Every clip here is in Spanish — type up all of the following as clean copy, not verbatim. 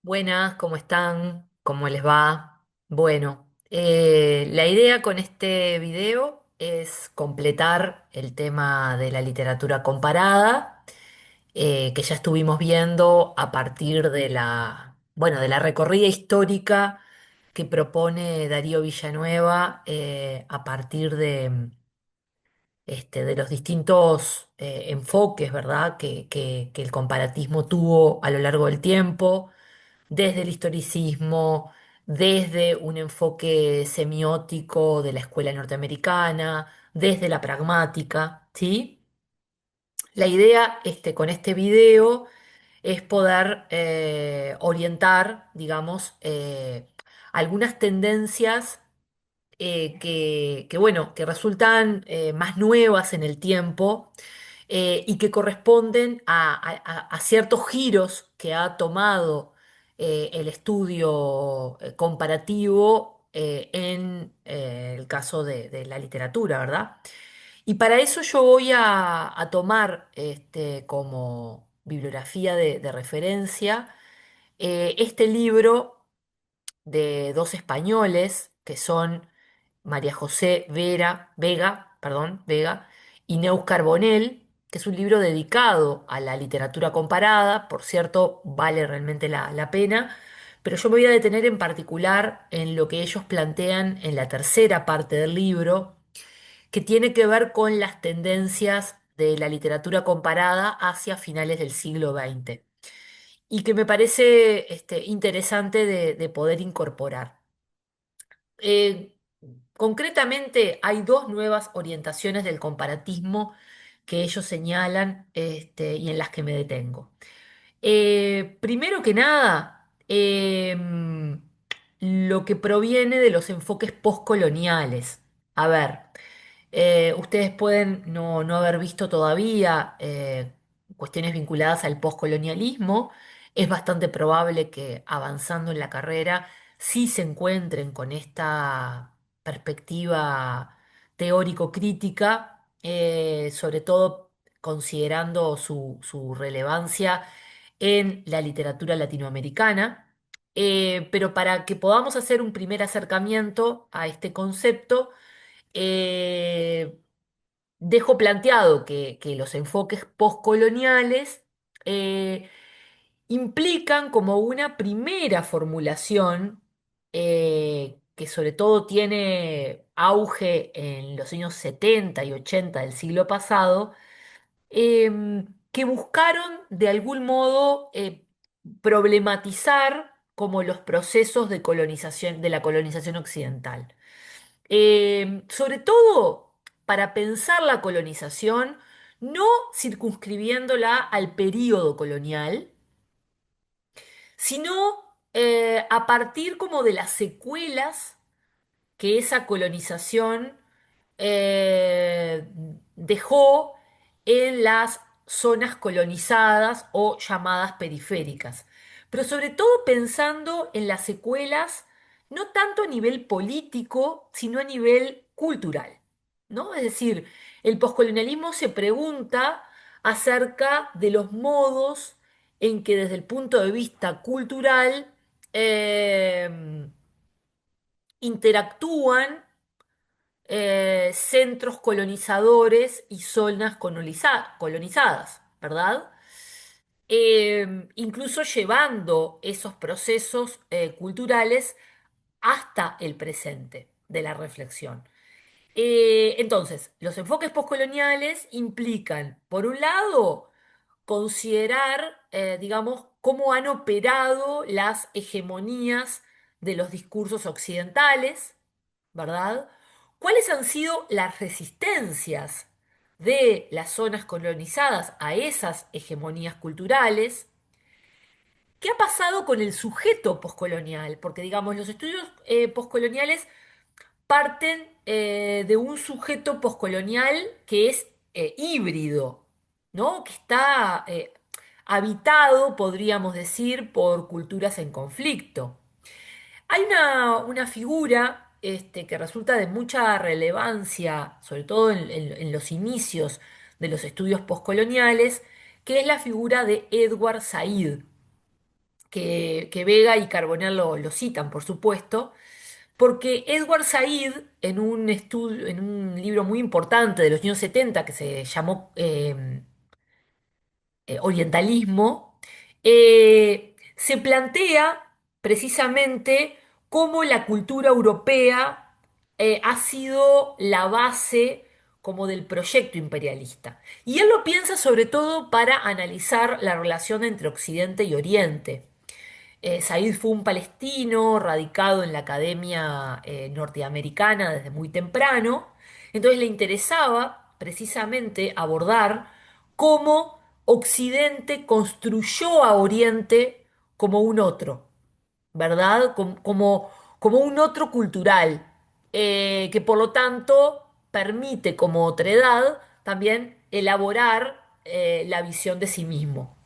Buenas, ¿cómo están? ¿Cómo les va? Bueno, la idea con este video es completar el tema de la literatura comparada, que ya estuvimos viendo a partir de de la recorrida histórica que propone Darío Villanueva, a partir de los distintos enfoques, ¿verdad? Que el comparatismo tuvo a lo largo del tiempo desde el historicismo, desde un enfoque semiótico de la escuela norteamericana, desde la pragmática, ¿sí? La idea con este video es poder orientar, digamos, algunas tendencias bueno, que resultan más nuevas en el tiempo y que corresponden a ciertos giros que ha tomado el estudio comparativo el caso de la literatura, ¿verdad? Y para eso yo voy a tomar como bibliografía de referencia este libro de dos españoles que son María José Vega y Neus Carbonell, que es un libro dedicado a la literatura comparada. Por cierto, vale realmente la pena, pero yo me voy a detener en particular en lo que ellos plantean en la tercera parte del libro, que tiene que ver con las tendencias de la literatura comparada hacia finales del siglo XX y que me parece interesante de poder incorporar. Eh, Concretamente, hay dos nuevas orientaciones del comparatismo que ellos señalan, y en las que me detengo. Primero que nada, lo que proviene de los enfoques postcoloniales. A ver, ustedes pueden no haber visto todavía cuestiones vinculadas al poscolonialismo. Es bastante probable que avanzando en la carrera sí se encuentren con esta perspectiva teórico-crítica, sobre todo considerando su relevancia en la literatura latinoamericana. Pero para que podamos hacer un primer acercamiento a este concepto, eh, dejo planteado que los enfoques postcoloniales eh, implican como una primera formulación, que sobre todo tiene auge en los años 70 y 80 del siglo pasado, que buscaron de algún modo problematizar como los procesos de colonización, de la colonización occidental. Sobre todo para pensar la colonización, no circunscribiéndola al período colonial, sino a partir como de las secuelas que esa colonización eh, dejó en las zonas colonizadas o llamadas periféricas. Pero sobre todo pensando en las secuelas, no tanto a nivel político, sino a nivel cultural, ¿no? Es decir, el poscolonialismo se pregunta acerca de los modos en que desde el punto de vista cultural eh, interactúan centros colonizadores y zonas colonizadas, ¿verdad? Incluso llevando esos procesos culturales hasta el presente de la reflexión. Entonces, los enfoques postcoloniales implican, por un lado, considerar, digamos, cómo han operado las hegemonías de los discursos occidentales, ¿verdad? ¿Cuáles han sido las resistencias de las zonas colonizadas a esas hegemonías culturales? ¿Qué ha pasado con el sujeto poscolonial? Porque, digamos, los estudios poscoloniales parten de un sujeto poscolonial que es híbrido, ¿no? Que está habitado, podríamos decir, por culturas en conflicto. Hay una figura que resulta de mucha relevancia, sobre todo en los inicios de los estudios postcoloniales, que es la figura de Edward Said. que Vega y Carbonell lo citan, por supuesto, porque Edward Said, en un estudio, en un libro muy importante de los años 70 que se llamó Orientalismo, se plantea precisamente cómo la cultura europea ha sido la base como del proyecto imperialista. Y él lo piensa sobre todo para analizar la relación entre Occidente y Oriente. Said fue un palestino radicado en la academia norteamericana desde muy temprano, entonces le interesaba precisamente abordar cómo Occidente construyó a Oriente como un otro, ¿verdad? Como un otro cultural, que por lo tanto permite como otredad también elaborar la visión de sí mismo.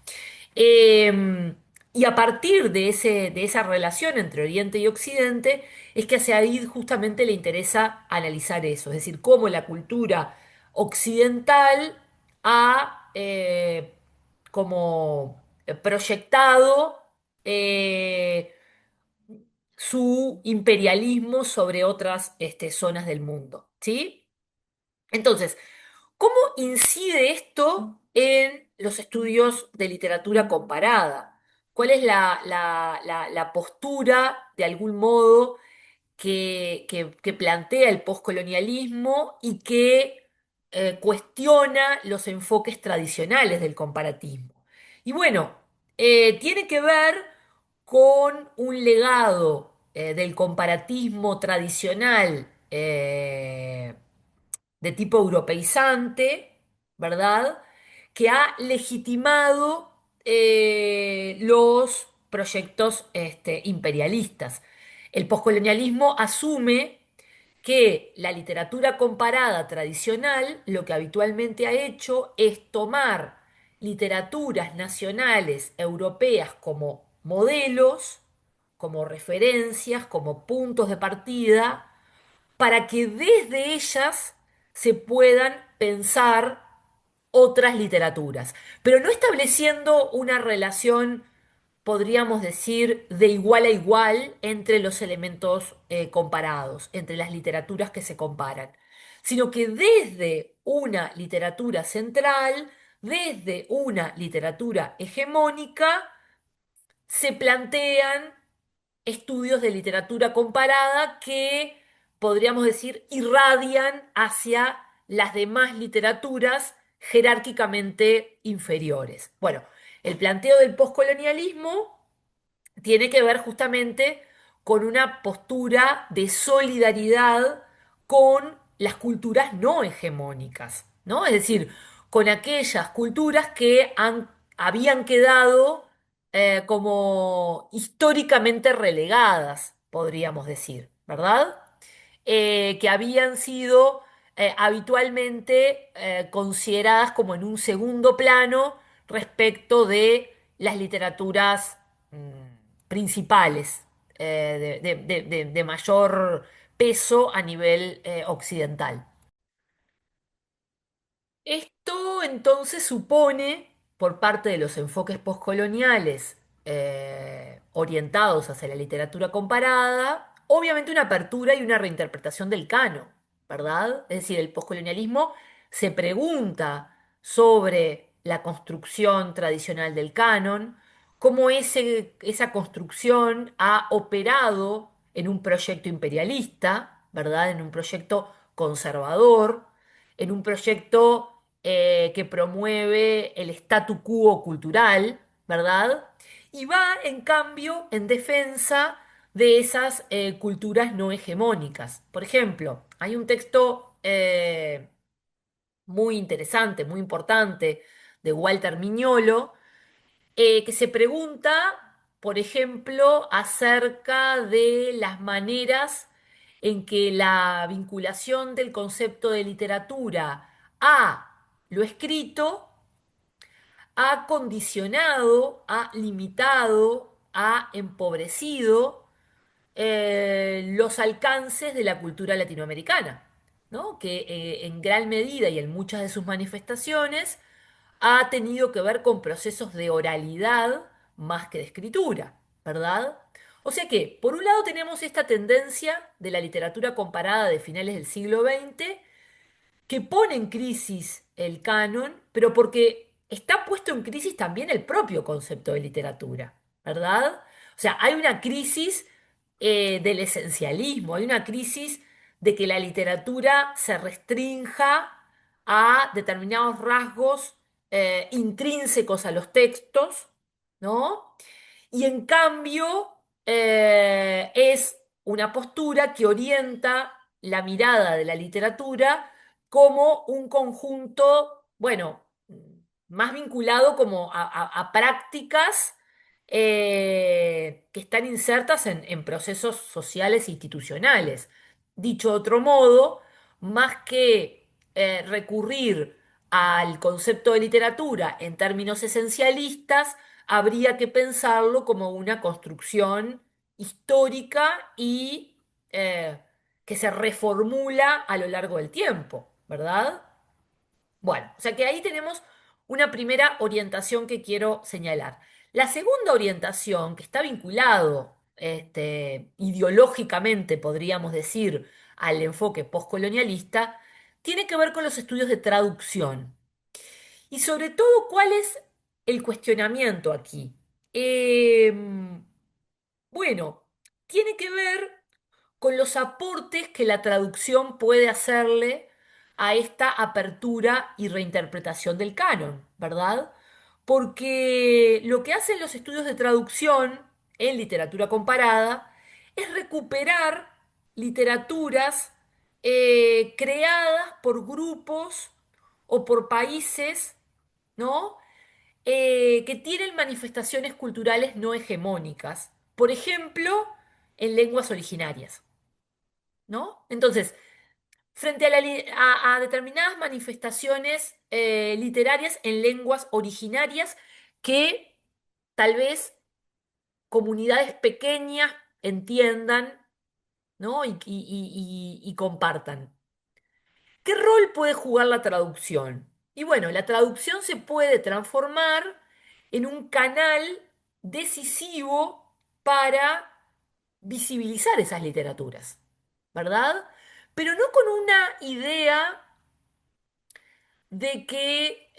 Eh, y a partir de esa relación entre Oriente y Occidente, es que a Said justamente le interesa analizar eso, es decir, cómo la cultura occidental ha como proyectado su imperialismo sobre otras zonas del mundo, ¿sí? Entonces, ¿cómo incide esto en los estudios de literatura comparada? ¿Cuál es la postura, de algún modo, que plantea el poscolonialismo y que cuestiona los enfoques tradicionales del comparatismo? Y bueno, tiene que ver con un legado del comparatismo tradicional de tipo europeizante, ¿verdad? Que ha legitimado los proyectos imperialistas. El poscolonialismo asume que la literatura comparada tradicional lo que habitualmente ha hecho es tomar literaturas nacionales europeas como modelos, como referencias, como puntos de partida, para que desde ellas se puedan pensar otras literaturas, pero no estableciendo una relación, podríamos decir, de igual a igual entre los elementos comparados, entre las literaturas que se comparan, sino que desde una literatura central, desde una literatura hegemónica, se plantean estudios de literatura comparada que, podríamos decir, irradian hacia las demás literaturas jerárquicamente inferiores. Bueno, el planteo del poscolonialismo tiene que ver justamente con una postura de solidaridad con las culturas no hegemónicas, ¿no? Es decir, con aquellas culturas que habían quedado como históricamente relegadas, podríamos decir, ¿verdad? Que habían sido habitualmente consideradas como en un segundo plano respecto de las literaturas principales, de mayor peso a nivel occidental. Esto entonces supone, por parte de los enfoques postcoloniales orientados hacia la literatura comparada, obviamente una apertura y una reinterpretación del canon, ¿verdad? Es decir, el postcolonialismo se pregunta sobre la construcción tradicional del canon, cómo esa construcción ha operado en un proyecto imperialista, ¿verdad? En un proyecto conservador, en un proyecto que promueve el statu quo cultural, ¿verdad? Y va, en cambio, en defensa de esas culturas no hegemónicas. Por ejemplo, hay un texto muy interesante, muy importante, de Walter Mignolo, que se pregunta, por ejemplo, acerca de las maneras en que la vinculación del concepto de literatura a lo escrito ha condicionado, ha limitado, ha empobrecido los alcances de la cultura latinoamericana, ¿no? Que en gran medida y en muchas de sus manifestaciones ha tenido que ver con procesos de oralidad más que de escritura, ¿verdad? O sea que, por un lado tenemos esta tendencia de la literatura comparada de finales del siglo XX, que pone en crisis el canon, pero porque está puesto en crisis también el propio concepto de literatura, ¿verdad? O sea, hay una crisis del esencialismo, hay una crisis de que la literatura se restrinja a determinados rasgos intrínsecos a los textos, ¿no? Y en cambio es una postura que orienta la mirada de la literatura como un conjunto, bueno, más vinculado como a prácticas que están insertas en procesos sociales e institucionales. Dicho de otro modo, más que recurrir al concepto de literatura en términos esencialistas, habría que pensarlo como una construcción histórica y que se reformula a lo largo del tiempo, ¿verdad? Bueno, o sea que ahí tenemos una primera orientación que quiero señalar. La segunda orientación, que está vinculado ideológicamente, podríamos decir, al enfoque postcolonialista, tiene que ver con los estudios de traducción. Y sobre todo, ¿cuál es el cuestionamiento aquí? Bueno, tiene que ver con los aportes que la traducción puede hacerle a esta apertura y reinterpretación del canon, ¿verdad? Porque lo que hacen los estudios de traducción en literatura comparada es recuperar literaturas creadas por grupos o por países, ¿no? Que tienen manifestaciones culturales no hegemónicas, por ejemplo, en lenguas originarias, ¿no? Entonces, frente a determinadas manifestaciones literarias en lenguas originarias que tal vez comunidades pequeñas entiendan, ¿no? Y compartan. ¿Qué rol puede jugar la traducción? Y bueno, la traducción se puede transformar en un canal decisivo para visibilizar esas literaturas, ¿verdad? Pero no con una idea de que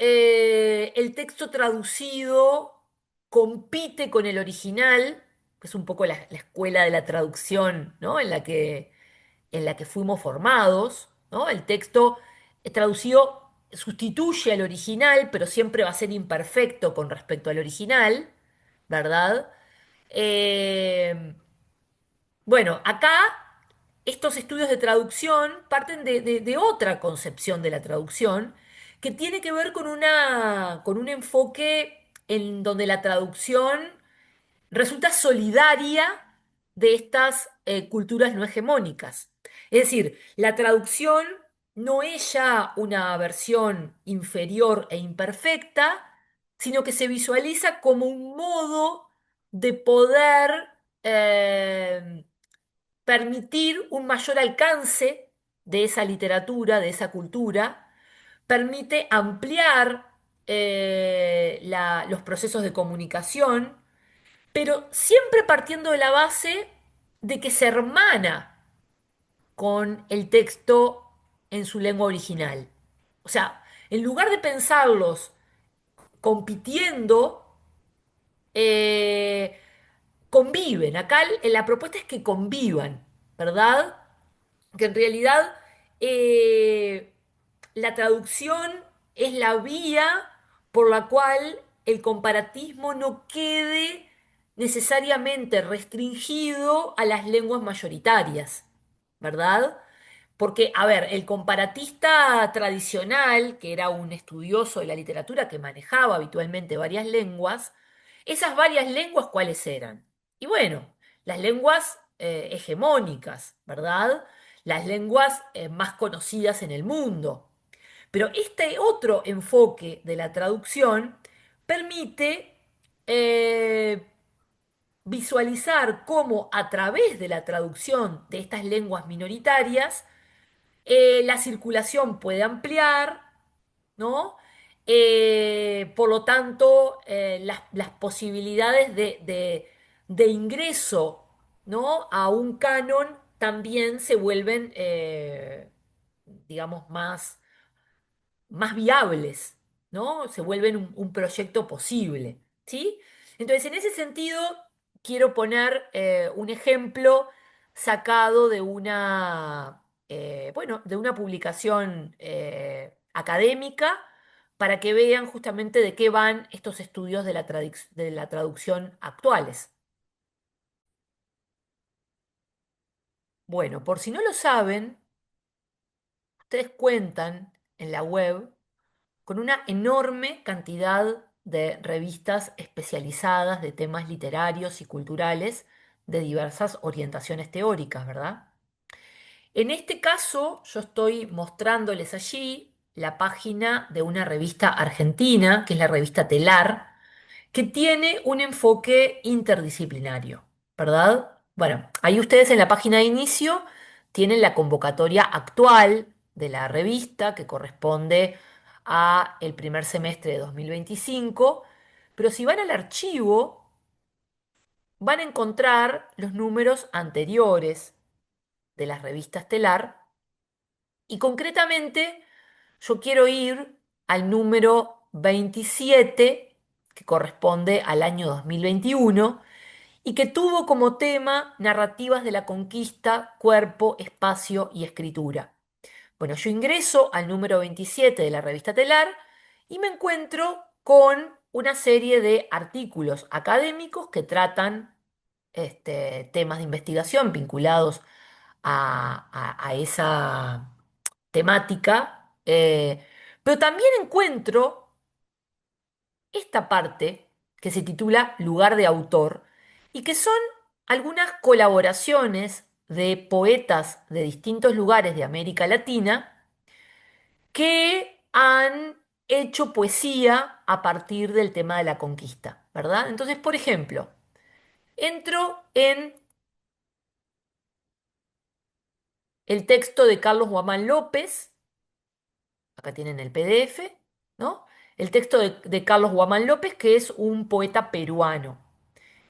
el texto traducido compite con el original, que es un poco la escuela de la traducción, ¿no? En la que fuimos formados, ¿no? El texto traducido sustituye al original, pero siempre va a ser imperfecto con respecto al original, ¿verdad? Eh, bueno, acá estos estudios de traducción parten de otra concepción de la traducción que tiene que ver con un enfoque en donde la traducción resulta solidaria de estas culturas no hegemónicas. Es decir, la traducción no es ya una versión inferior e imperfecta, sino que se visualiza como un modo de poder permitir un mayor alcance de esa literatura, de esa cultura, permite ampliar los procesos de comunicación, pero siempre partiendo de la base de que se hermana con el texto en su lengua original. O sea, en lugar de pensarlos compitiendo, eh, conviven. Acá la propuesta es que convivan, ¿verdad? Que en realidad eh, la traducción es la vía por la cual el comparatismo no quede necesariamente restringido a las lenguas mayoritarias, ¿verdad? Porque, a ver, el comparatista tradicional, que era un estudioso de la literatura que manejaba habitualmente varias lenguas, esas varias lenguas, ¿cuáles eran? Y bueno, las lenguas hegemónicas, ¿verdad? Las lenguas más conocidas en el mundo. Pero este otro enfoque de la traducción permite eh, visualizar cómo a través de la traducción de estas lenguas minoritarias, la circulación puede ampliar, ¿no? Por lo tanto, las posibilidades de ingreso, ¿no?, a un canon también se vuelven, digamos, más viables, ¿no? Se vuelven un proyecto posible, ¿sí? Entonces, en ese sentido, quiero poner un ejemplo sacado de bueno, de una publicación académica para que vean justamente de qué van estos estudios de la traducción actuales. Bueno, por si no lo saben, ustedes cuentan en la web con una enorme cantidad de revistas especializadas de temas literarios y culturales de diversas orientaciones teóricas, ¿verdad? En este caso, yo estoy mostrándoles allí la página de una revista argentina, que es la revista Telar, que tiene un enfoque interdisciplinario, ¿verdad? Bueno, ahí ustedes en la página de inicio tienen la convocatoria actual de la revista que corresponde a el primer semestre de 2025, pero si van al archivo van a encontrar los números anteriores de las revistas Telar y concretamente yo quiero ir al número 27 que corresponde al año 2021 y que tuvo como tema narrativas de la conquista, cuerpo, espacio y escritura. Bueno, yo ingreso al número 27 de la revista Telar y me encuentro con una serie de artículos académicos que tratan temas de investigación vinculados a esa temática, pero también encuentro esta parte que se titula Lugar de autor y que son algunas colaboraciones de poetas de distintos lugares de América Latina que han hecho poesía a partir del tema de la conquista, ¿verdad? Entonces, por ejemplo, entro en el texto de Carlos Guamán López, acá tienen el PDF, ¿no? El texto de Carlos Guamán López, que es un poeta peruano.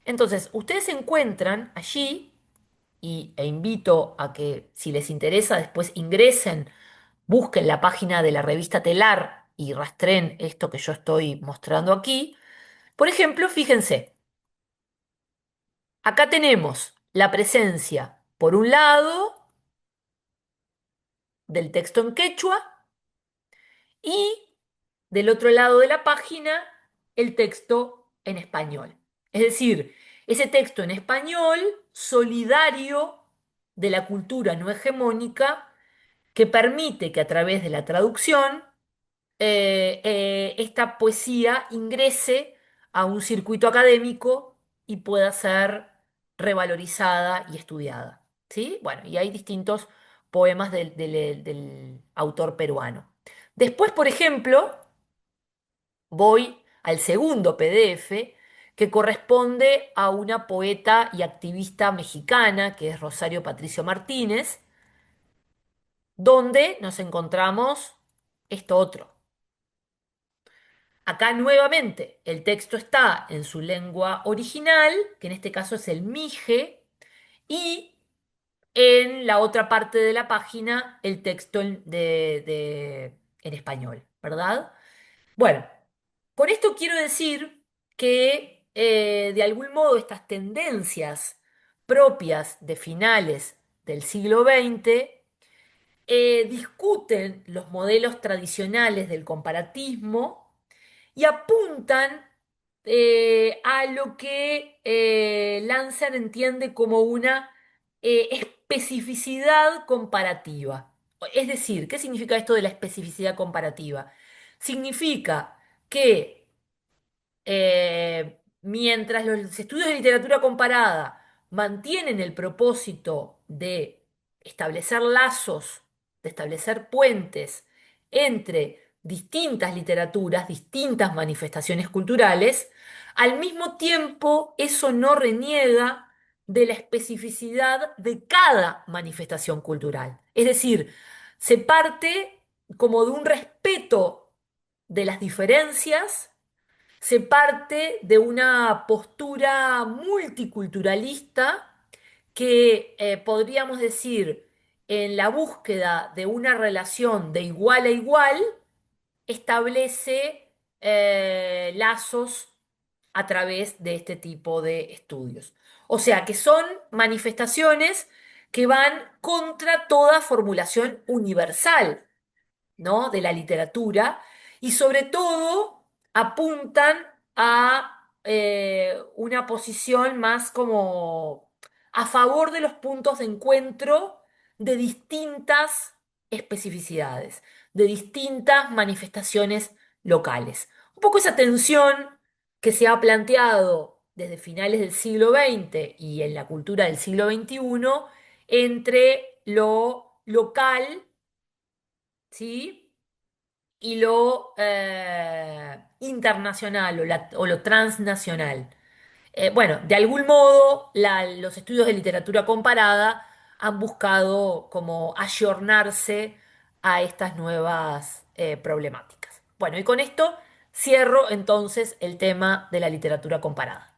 Entonces, ustedes encuentran allí, e invito a que si les interesa después ingresen, busquen la página de la revista Telar y rastreen esto que yo estoy mostrando aquí. Por ejemplo, fíjense, acá tenemos la presencia, por un lado, del texto en quechua y del otro lado de la página el texto en español. Es decir, ese texto en español solidario de la cultura no hegemónica que permite que a través de la traducción esta poesía ingrese a un circuito académico y pueda ser revalorizada y estudiada. ¿Sí? Bueno, y hay distintos poemas del autor peruano. Después, por ejemplo, voy al segundo PDF que corresponde a una poeta y activista mexicana, que es Rosario Patricio Martínez, donde nos encontramos esto otro. Acá nuevamente el texto está en su lengua original, que en este caso es el mije, y en la otra parte de la página el texto en español, ¿verdad? Bueno, con esto quiero decir que de algún modo estas tendencias propias de finales del siglo XX discuten los modelos tradicionales del comparatismo y apuntan a lo que Lancer entiende como una especificidad comparativa. Es decir, ¿qué significa esto de la especificidad comparativa? Significa que mientras los estudios de literatura comparada mantienen el propósito de establecer lazos, de establecer puentes entre distintas literaturas, distintas manifestaciones culturales, al mismo tiempo eso no reniega de la especificidad de cada manifestación cultural. Es decir, se parte como de un respeto de las diferencias, se parte de una postura multiculturalista que podríamos decir, en la búsqueda de una relación de igual a igual, establece lazos a través de este tipo de estudios. O sea que son manifestaciones que van contra toda formulación universal, ¿no? De la literatura y sobre todo apuntan a una posición más como a favor de los puntos de encuentro de distintas especificidades, de distintas manifestaciones locales. Un poco esa tensión que se ha planteado desde finales del siglo XX y en la cultura del siglo XXI entre lo local, ¿sí? Y lo internacional o lo transnacional. Bueno, de algún modo los estudios de literatura comparada han buscado como ayornarse a estas nuevas problemáticas. Bueno, y con esto cierro entonces el tema de la literatura comparada.